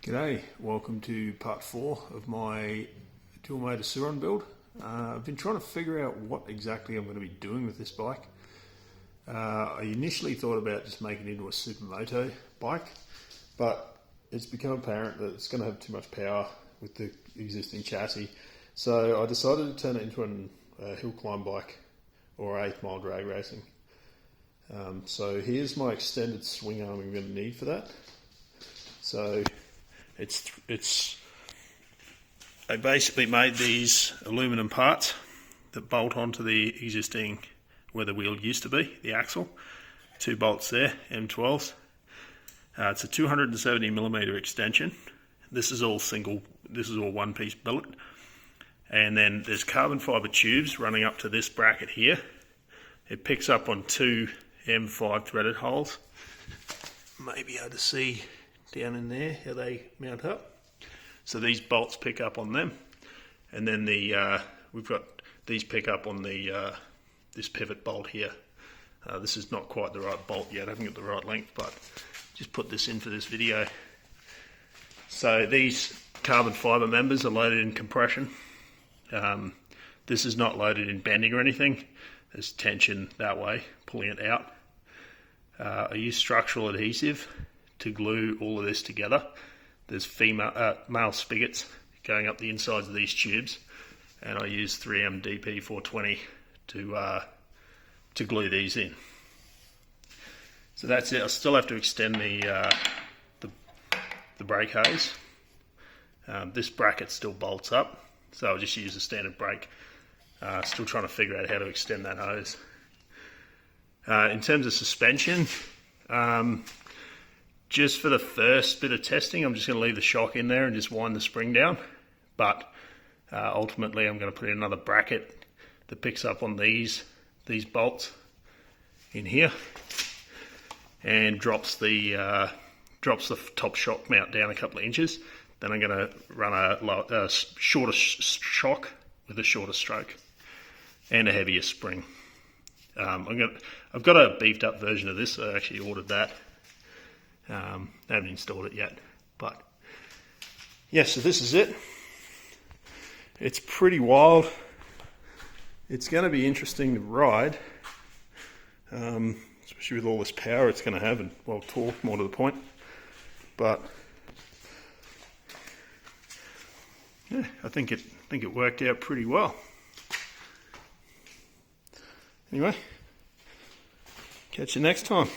G'day, welcome to part 4 of my dual motor Surron build. I've been trying to figure out what exactly I'm going to be doing with this bike. I initially thought about just making it into a supermoto bike, but it's become apparent that it's going to have too much power with the existing chassis. So I decided to turn it into a hill climb bike or 8th mile drag racing. So here's my extended swing arm I'm going to need for that. So I basically made these aluminum parts that bolt onto the existing, where the wheel used to be, the axle. 2 bolts there, M12s. It's a 270mm extension. This is all one piece billet. And then there's carbon fibre tubes running up to this bracket here. It picks up on 2 M5 threaded holes. Maybe able to see down in there how they mount up. So these bolts pick up on them, and then we've got these pick up on the this pivot bolt here. This is not quite the right bolt yet, I haven't got the right length, but just put this in for this video. So these carbon fibre members are loaded in compression. This is not loaded in bending or anything. There's tension that way, pulling it out. I use structural adhesive to glue all of this together. There's male spigots going up the insides of these tubes, and I use 3M DP420 to glue these in. So that's it. I still have to extend the brake hose. This bracket still bolts up, so I'll just use a standard brake. Still trying to figure out how to extend that hose. In terms of suspension, just for the first bit of testing, I'm just going to leave the shock in there and just wind the spring down. But ultimately, I'm going to put in another bracket that picks up on these bolts in here and drops the top shock mount down a couple of inches. Then I'm going to run a shorter shock with a shorter stroke and a heavier spring. I've got a beefed up version of this. I actually ordered that. I haven't installed it yet, but yeah, so this is it. It's pretty wild. It's going to be interesting to ride, especially with all this power it's going to have, and well, torque more to the point. But yeah, I think it worked out pretty well. Anyway, catch you next time.